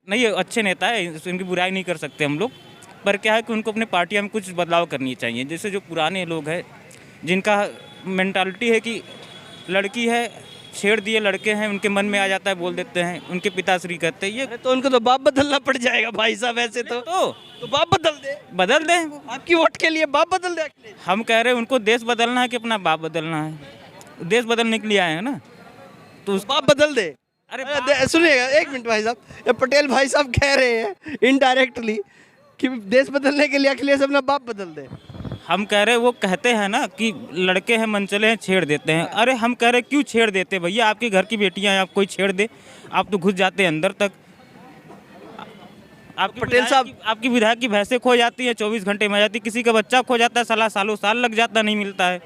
नहीं, ये अच्छे नेता है, इनकी बुराई नहीं कर सकते हम लोग, पर क्या है कि उनको अपने पार्टियाँ में कुछ बदलाव करनी चाहिए। जैसे जो पुराने लोग हैं जिनका मेंटालिटी है कि लड़की है, छेड़ दिए, लड़के हैं, उनके मन में आ जाता है, बोल देते हैं, उनके पिताश्री कहते हैं ये अरे तो उनको तो बाप बदलना पड़ जाएगा भाई साहब, ऐसे तो बाप बदल दे, बदल दें। आपकी वोट के लिए बाप बदल दे अखिलेश। हम कह रहे हैं उनको देश बदलना है कि अपना बाप बदलना है। देश बदलने के लिए आए हैं ना, तो उस बाप बदल दे। अरे सुनिएगा एक मिनट भाई साहब, ये पटेल भाई साहब कह रहे हैं इनडायरेक्टली कि देश बदलने के लिए अखिलेश अपना बाप बदल दे। हम कह रहे हैं, वो कहते हैं ना कि लड़के हैं, मनचले हैं, छेड़ देते हैं। अरे हम कह रहे हैं क्यों छेड़ देते भैया, आपके घर की बेटियां हैं, आप कोई छेड़ दे, आप तो घुस जाते हैं अंदर तक। आपकी पटेल साहब आपकी विधायक की भैंसें खो जाती है, 24 घंटे में आ जाती, किसी का बच्चा खो जाता है, सालों साल लग जाता, नहीं मिलता है।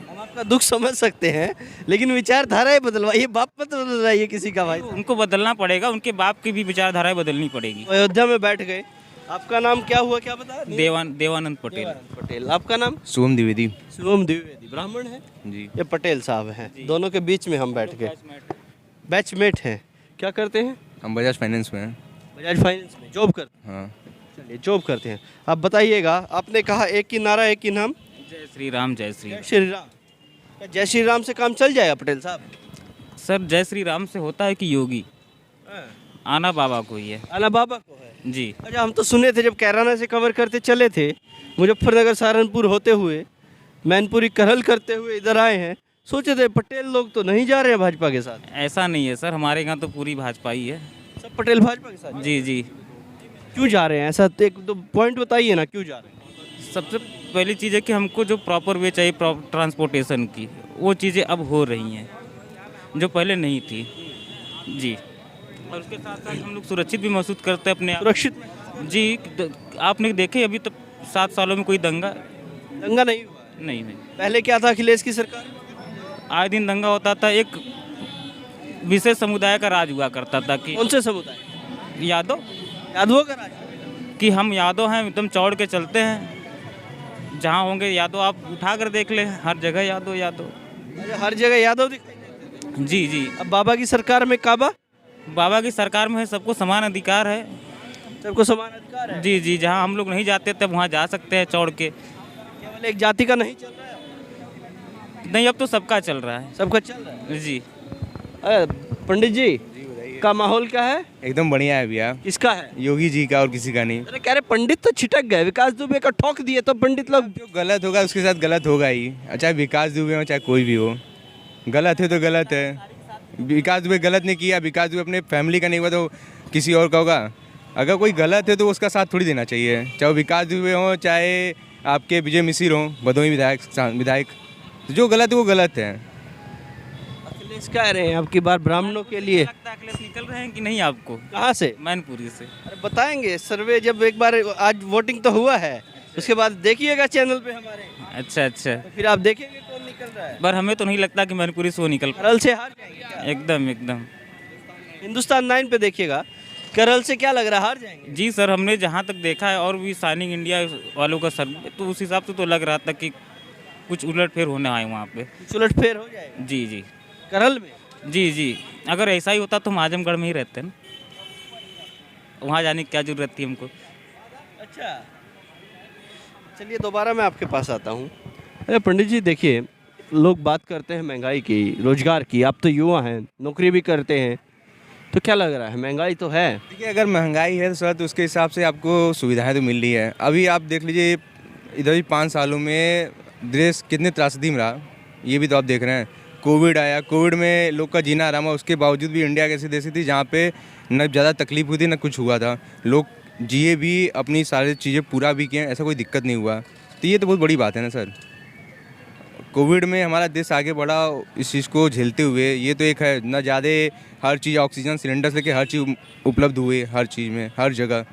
हम आपका दुख समझ सकते हैं, लेकिन विचारधाराएं बदलवाइए, बाप मत बदलवाइए किसी का भाई। उनको बदलना पड़ेगा, उनके बाप की भी विचारधाराएं बदलनी पड़ेगी। अयोध्या में बैठ गए, आपका नाम क्या हुआ, क्या बता? देवानंद पटेल। पटेल। आपका नाम? शुभम द्विवेदी। शुभम द्विवेदी। ब्राह्मण है जी। ये पटेल साहब हैं, दोनों के बीच में हम बैठ गए, बैचमेट हैं। क्या करते हैं? हम बजाज फाइनेंस में हैं। बजाज फाइनेंस में जॉब करते हैं? हाँ। चलिए जॉब करते हैं। आप बताइएगा, आपने कहा एक ही नारा, एक ही नाम, जय श्री राम, जय श्री जय श्री राम। क्या जय श्री राम से काम चल जाएगा पटेल साहब? सर, जय श्री राम से होता है कि योगी? आना बाबा को ही है। आना बाबा को है जी। अच्छा, हम तो सुने थे जब कैराना से कवर करते चले थे, मुजफ्फरनगर सहारनपुर होते हुए, मैनपुरी करहल करते हुए इधर आए हैं, सोचे थे पटेल लोग तो नहीं जा रहे हैं भाजपा के साथ। ऐसा नहीं है सर, हमारे यहाँ तो पूरी भाजपा ही है। सब पटेल भाजपा के साथ? जी जी। क्यों जा रहे हैं? ऐसा तो एक दो पॉइंट बताइए ना, क्यों जा रहे हैं? सबसे पहली चीज़ है कि हमको जो प्रॉपर वे चाहिए ट्रांसपोर्टेशन की, वो चीज़ें अब हो रही हैं जो पहले नहीं थी। जी। और उसके साथ साथ हम लोग सुरक्षित भी महसूस करते हैं अपने आप। सुरक्षित? जी। आपने देखे अभी तक 7 सालों में कोई दंगा नहीं हुआ? नहीं। पहले क्या था अखिलेश की सरकार? आए दिन दंगा होता था, एक विशेष समुदाय का राज हुआ करता था कि कौन से समुदाय? यादव यादवों का राज? कि हम यादव हैं, एकदम चौड़ के चलते हैं, जहाँ होंगे यादव आप उठा कर देख ले, हर जगह यादव यादव। अरे हर जगह यादव दिखाई देते हैं। जी जी। अब बाबा की सरकार में काबा? बाबा की सरकार में है, सबको समान अधिकार है। सबको समान अधिकार है? जी जी। जहाँ हम लोग नहीं जाते तब वहाँ जा सकते हैं चौड़ के। केवल एक जाति का नहीं चल रहा है? नहीं, अब तो सबका चल रहा है। सबका चल रहा है? जी। पंडित जी का माहौल क्या है? एकदम बढ़िया है भैया। किसका है? योगी जी का और किसी का नहीं। अरे कह रहे पंडित तो छिटक गए, विकास दुबे का ठोक दिए तो पंडित लोग। जो गलत होगा उसके साथ गलत होगा ही, चाहे विकास दुबे हो चाहे कोई भी हो, गलत है तो गलत है। विकास दुबे गलत नहीं किया, विकास दुबे अपने फैमिली का नहीं हुआ तो किसी और का होगा। अगर कोई गलत है तो उसका साथ थोड़ी देना चाहिए, चाहे विकास दुबे हो चाहे आपके विजय मिश्र हो, भदोही विधायक। जो गलत है वो गलत है। अखिलेश कह रहे हैं अब की बार ब्राह्मणों के लिए। लगता है अखिलेश निकल रहे हैं कि नहीं आपको? कहाँ से? मैनपुरी से। अरे बताएंगे, सर्वे जब एक बार आज वोटिंग तो हुआ है, उसके बाद देखिएगा चैनल पे हमारे, अच्छा अच्छा। तो फिर आप देखेंगे कौन निकल रहा है। पर हमें तो नहीं लगता कि मैनपुरी से वो निकल करल से हार जाएंगे क्या? एकदम एकदम। हिंदुस्तान 9 पे देखिएगा, करल से क्या लग रहा है, हार जाएंगे? जी सर, हमने जहाँ तक देखा है और भी शाइनिंग इंडिया वालों का सर्वे, तो उस हिसाब से तो लग रहा था कि कुछ उलटफेर होने आए वहाँ पे। उलटफेर हो जाएगा जी जी। करल में? जी जी। अगर ऐसा ही होता तो हम आजमगढ़ में ही रहते ना, वहाँ जाने की क्या जरूरत थी हमको। अच्छा चलिए दोबारा मैं आपके पास आता हूँ। अरे पंडित जी देखिए, लोग बात करते हैं महंगाई की, रोजगार की, आप तो युवा हैं, नौकरी भी करते हैं, तो क्या लग रहा है, महंगाई तो है? देखिए, अगर महंगाई है सर तो उसके हिसाब से आपको सुविधाएं तो मिल रही है। अभी आप देख लीजिए, इधर भी 5 सालों में देश कितने त्रासदी में रहा, ये भी तो आप देख रहे हैं। कोविड आया, कोविड में लोग का जीना आराम हुआ, उसके बावजूद भी इंडिया एक ऐसी देश थी जहाँ पे न ज़्यादा तकलीफ हुई थी न कुछ हुआ था। लोग जिए भी, अपनी सारी चीज़ें पूरा भी किए, ऐसा कोई दिक्कत नहीं हुआ। तो ये तो बहुत बड़ी बात है ना सर। कोविड में हमारा देश आगे बढ़ा इस चीज़ को झेलते हुए, ये तो एक है ना। ज़्यादा हर चीज़, ऑक्सीजन सिलेंडर से लेके हर चीज़ उपलब्ध हुए, हर चीज़ में, हर जगह।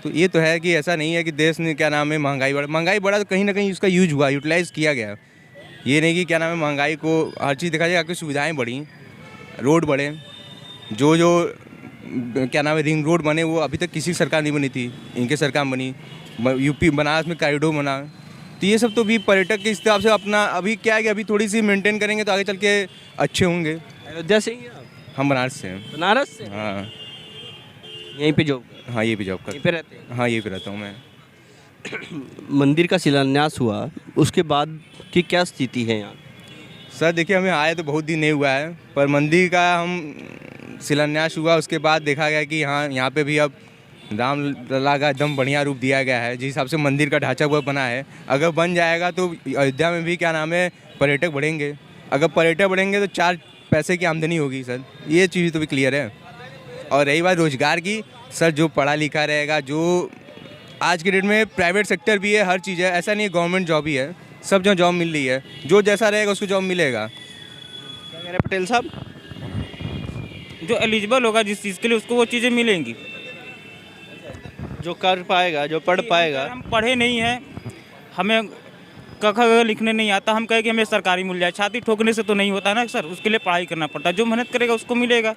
तो ये तो है कि ऐसा नहीं है कि देश ने क्या नाम है महंगाई बढ़ा तो कहीं ना कहीं उसका यूज हुआ, यूटिलाइज़ किया गया। ये नहीं कि क्या नाम है महंगाई को हर चीज़ देखा जाए, आपकी सुविधाएं बढ़ी, रोड बढ़े, जो क्या नाम है रिंग रोड बने, वो अभी तक किसी सरकार नहीं बनी थी, इनके सरकार में बनी। यूपी बनारस में कॉरिडोर बना। तो ये सब तो भी पर्यटक के हिसाब से अपना, अभी क्या है कि अभी थोड़ी सी मेंटेन करेंगे तो आगे चल के अच्छे होंगे। अयोध्या से ही हैं आप? हम बनारस से हैं। बनारस से? हाँ यहीं पे जॉब कर, हाँ, ये भी जॉब यहीं कर। पे रहते हैं? हाँ, ये पे रहता हूँ मैं। मंदिर का शिलान्यास हुआ, उसके बाद की क्या स्थिति है यहाँ? सर देखिए, हमें आए तो बहुत दिन नहीं हुआ है, पर मंदिर का हम शिलान्यास हुआ उसके बाद देखा गया कि हाँ, यहाँ पे भी अब राम लला का एकदम बढ़िया रूप दिया गया है। जिस हिसाब से मंदिर का ढांचा हुआ बना है, अगर बन जाएगा तो अयोध्या में भी क्या नाम है, पर्यटक बढ़ेंगे। अगर पर्यटक बढ़ेंगे तो 4 पैसे की आमदनी होगी सर, ये चीज़ तो भी क्लियर है। और रही बात रोजगार की, सर जो पढ़ा लिखा रहेगा, जो आज के डेट में प्राइवेट सेक्टर भी है, हर चीज़ है, ऐसा नहीं है गवर्नमेंट जॉब ही है, सब जगह जॉब मिल रही है, जो जैसा रहेगा उसको जॉब मिलेगा। क्या कह रहे हैं पटेल साहब? जो एलिजिबल होगा जिस चीज़ के लिए उसको वो चीज़ें मिलेंगी। जो कर पाएगा, जो पढ़ पाएगा। हम पढ़े नहीं हैं, हमें क ख ग लिखने नहीं आता, हम कहें कि हमें सरकारी मिल जाए, छाती ठोकने से तो नहीं होता ना सर, उसके लिए पढ़ाई करना पड़ता है। जो मेहनत करेगा उसको मिलेगा,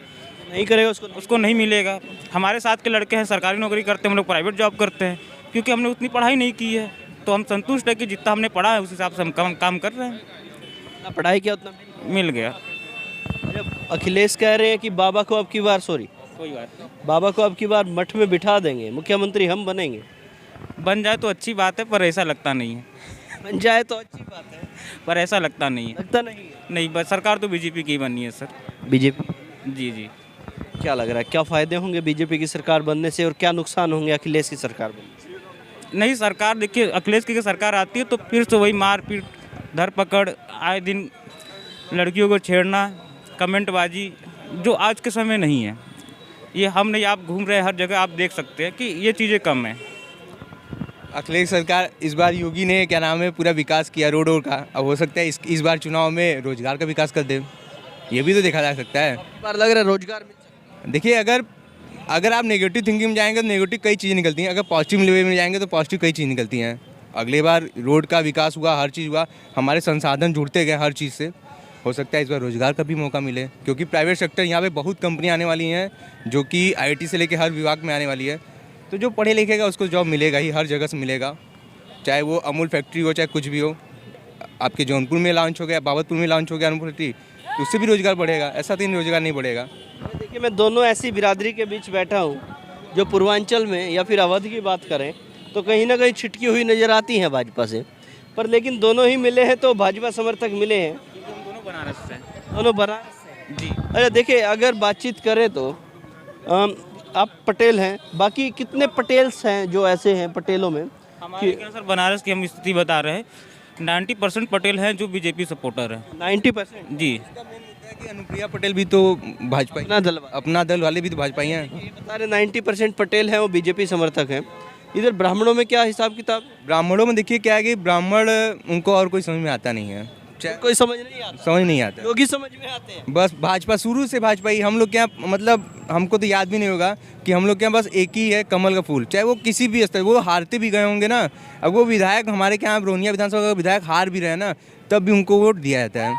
नहीं करेगा उसको नहीं मिलेगा। हमारे साथ के लड़के हैं सरकारी नौकरी करते हैं, हम लोग प्राइवेट जॉब करते हैं, क्योंकि हमने उतनी पढ़ाई नहीं की है। तो हम संतुष्ट है कि जितना हमने पढ़ा है उस हिसाब से हम काम कर रहे हैं। जितना पढ़ाई किया उतना मिल गया। जब अखिलेश कह रहे हैं कि बाबा को अब की बार कोई बात नहीं, बाबा को अब की बार मठ में बिठा देंगे, मुख्यमंत्री हम बनेंगे। बन जाए तो अच्छी बात है, पर ऐसा लगता नहीं है। बन जाए तो अच्छी बात है, पर ऐसा लगता नहीं है। लगता नहीं है। नहीं, बस सरकार तो बीजेपी की ही बननी है सर। बीजेपी? जी जी। क्या लग रहा है, क्या फायदे होंगे बीजेपी की सरकार बनने से और क्या नुकसान होंगे अखिलेश की सरकार बनने से? नहीं, सरकार देखिए, अखिलेश की सरकार आती है तो फिर से वही मारपीट, धरपकड़, आए दिन लड़कियों को छेड़ना, कमेंटबाजी, जो आज के समय नहीं है। ये हम नहीं, आप घूम रहे हैं हर जगह, आप देख सकते हैं कि ये चीज़ें कम हैं। अखिलेश सरकार इस बार योगी ने क्या नाम है पूरा विकास किया रोड का, अब हो सकता है इस बार चुनाव में रोजगार का विकास कर दे, ये भी तो देखा जा सकता है। इस बार लग रहा है रोजगार में। देखिए, अगर आप नेगेटिव थिंकिंग में जाएंगे तो नेगेटिव कई चीज़ें निकलती हैं, अगर पॉजिटिव लेवल में जाएंगे तो पॉजिटिव कई चीज़ निकलती हैं। अगली बार रोड का विकास हुआ, हर चीज़ हुआ, हमारे संसाधन जुड़ते गए हर चीज़ से, हो सकता है इस बार रोजगार का भी मौका मिले, क्योंकि प्राइवेट सेक्टर यहाँ पे बहुत कंपनियाँ आने वाली हैं जो कि आईटी से लेकर हर विभाग में आने वाली है। तो जो पढ़े लिखेगा उसको जॉब मिलेगा ही, हर जगह से मिलेगा, चाहे वो अमूल फैक्ट्री हो, चाहे कुछ भी हो। आपके जौनपुर में लॉन्च हो गया, बाबतपुर में लॉन्च हो गया अमूल फैक्ट्री, तो उससे भी रोजगार बढ़ेगा, ऐसा तो रोजगार नहीं बढ़ेगा। देखिए, मैं दोनों ऐसी बिरादरी के बीच बैठा हूँ जो पूर्वांचल में या फिर अवध की बात करें तो कहीं ना कहीं छिटकी हुई नज़र आती हैं भाजपा से, पर लेकिन दोनों ही मिले हैं तो भाजपा समर्थक मिले हैं। हम दोनों बनारस से हैं। दोनों बनारस से जी। अच्छा, देखिए, अगर बातचीत करें तो आप पटेल हैं, बाकी कितने पटेल्स हैं जो ऐसे हैं पटेलों में? हमारे क्या सर, बनारस की हम स्थिति बता रहे हैं, 90% पटेल हैं जो बीजेपी सपोर्टर हैं। 90%? जी। कि अनुप्रिया पटेल भी तो भाजपा, अपना दल वाले भी तो भाजपा ही हैं। ये बता रहे 90% पटेल हैं वो बीजेपी समर्थक हैं। इधर ब्राह्मणों में क्या हिसाब किताब? ब्राह्मणों में देखिए क्या है कि ब्राह्मण उनको और कोई समझ में आता नहीं है, कोई समझ नहीं आता, समझ नहीं आता। योगी समझ में आते हैं। बस भाजपा, शुरू से भाजपा ही। हम लोग क्या, मतलब हमको तो याद भी नहीं होगा कि हम लोग क्या, बस एक ही है कमल का फूल, चाहे वो किसी भी स्तर, वो हारते भी गए होंगे ना, अब वो विधायक हमारे क्या रोनिया विधानसभा का विधायक हार भी रहे ना, तब भी उनको वोट दिया जाता है,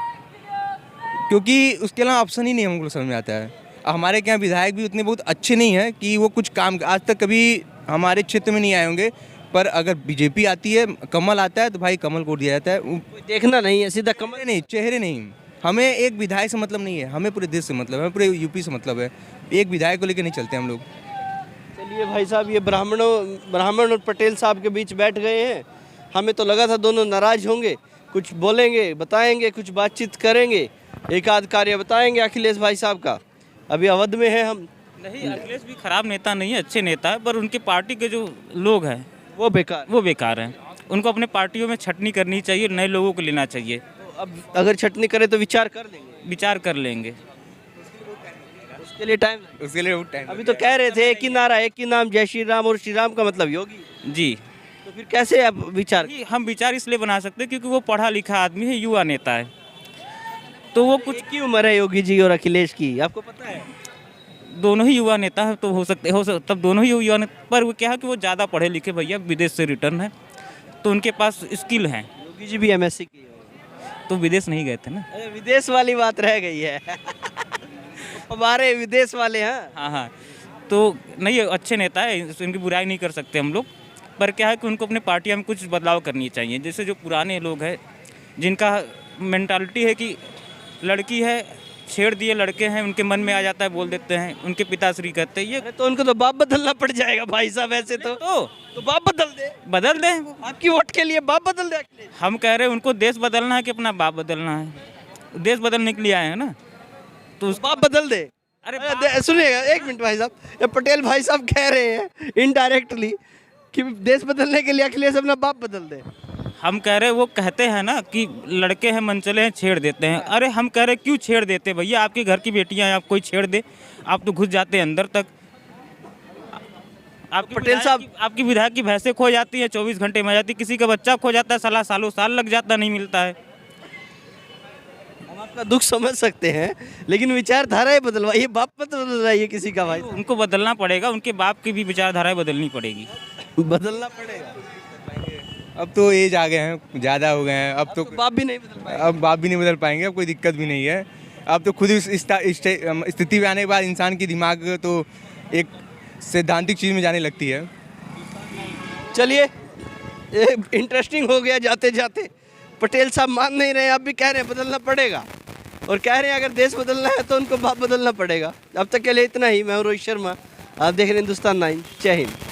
क्योंकि उसके अलावा ऑप्शन ही नहीं हमको समझ में आता है। हमारे क्या विधायक भी उतने बहुत अच्छे नहीं हैं कि वो कुछ काम, आज तक कभी हमारे क्षेत्र में नहीं आए होंगे, पर अगर बीजेपी आती है, कमल आता है तो भाई कमल को दिया जाता है। कोई देखना नहीं है, सीधा कमल नहीं, चेहरे नहीं, हमें एक विधायक से मतलब नहीं है, हमें पूरे देश से मतलब है, हमें पूरे यूपी से मतलब है, एक विधायक को लेकर नहीं चलते हम लोग। चलिए भाई साहब, ये ब्राह्मण और पटेल साहब के बीच बैठ गए हैं। हमें तो लगा था दोनों नाराज होंगे, कुछ बोलेंगे, बताएंगे, कुछ बातचीत करेंगे, एक आध कार्य बताएंगे अखिलेश भाई साहब का। अभी अवध में है हम। नहीं, अखिलेश भी खराब नेता नहीं है, अच्छे नेता है, पर उनके पार्टी के जो लोग हैं वो बेकार हैं। उनको अपने पार्टियों में छटनी करनी चाहिए, नए लोगों को लेना चाहिए। तो अब अगर छटनी करे तो विचार कर लेंगे, विचार कर लेंगे, उसके लिए टाइम लगेगा। उसके लिए टाइम, अभी तो कह रहे थे एक ही नारा, एक ही नाम, जय श्री राम, और श्री राम का मतलब योगी। जी। तो फिर कैसे आप विचार? हम विचार इसलिए बना सकते हैं क्योंकि वो पढ़ा लिखा आदमी है, युवा नेता है, तो वो कुछ, एक ही उम्र है योगी जी और अखिलेश की, आपको पता है? दोनों ही युवा नेता है, तो हो सकते तब दोनों ही युवा नेता, पर वो क्या है कि वो ज़्यादा पढ़े लिखे भैया, विदेश से रिटर्न है, तो उनके पास स्किल है। योगी जी भी एमएससी की है, तो विदेश नहीं गए थे ना। अरे विदेश वाली बात रह गई है। हमारे विदेश वाले हैं। हाँ, तो नहीं, अच्छे नेता है, इनकी बुराई नहीं कर सकते हम लोग, पर क्या है कि उनको अपने पार्टियाँ में कुछ बदलाव करनी चाहिए। जैसे जो पुराने लोग हैं जिनका मेंटालिटी है कि लड़की है, छेड़ दिए लड़के हैं, उनके मन में आ जाता है, बोल देते हैं, उनके पिताश्री कहते हैं ये अरे तो उनको तो बाप बदलना पड़ जाएगा भाई साहब ऐसे तो बाप बदल दे, बदल दें वो। आपकी वोट के लिए बाप बदल दे अखिलेश। हम कह रहे हैं उनको देश बदलना है कि अपना बाप बदलना है। देश बदलने के लिए आए हैं ना, तो उस बाप बदल दे। अरे सुनिएगा एक मिनट भाई साहब, ये पटेल भाई साहब कह रहे हैं इनडायरेक्टली कि देश बदलने के लिए अखिलेश अपना बाप बदल दे। हम कह रहे हैं, वो कहते हैं ना कि लड़के हैं मनचले हैं, छेड़ देते हैं। अरे हम कह रहे हैं क्यों छेड़ देते भैया, आपके घर की बेटियां हैं, आप कोई छेड़ दे, आप तो घुस जाते हैं अंदर तक। आपकी पटेल साहब- आपकी विधायक की भैंसें खो जाती है, 24 घंटे में आ जाती, किसी का बच्चा खो जाता है, सालों साल लग जाता, नहीं मिलता है। हम आपका दुख समझ सकते हैं, लेकिन विचारधाराएं बदलवाइए, बाप मत बदलवाइए किसी का भाई, उनको बदलना पड़ेगा, उनके बाप की भी विचारधाराएं बदलनी पड़ेगी। बदलना पड़ेगा। अब तो एज आ गए हैं, ज़्यादा हो गए हैं, अब तो बाप भी नहीं बदल पाएगा। अब बाप भी नहीं बदल पाएंगे, अब कोई दिक्कत भी नहीं है। अब तो खुद इस स्थिति में आने के बाद इंसान की दिमाग तो एक सैद्धांतिक चीज़ में जाने लगती है। चलिए इंटरेस्टिंग हो गया जाते जाते। पटेल साहब मान नहीं रहे, आप भी कह रहे हैं बदलना पड़ेगा, और कह रहे हैं अगर देश बदलना है तो उनको बाप बदलना पड़ेगा। अब तक के लिए इतना ही। मैं हूं रोहित शर्मा, आप देख रहे हैं हिंदुस्तान 9। जय हिंद।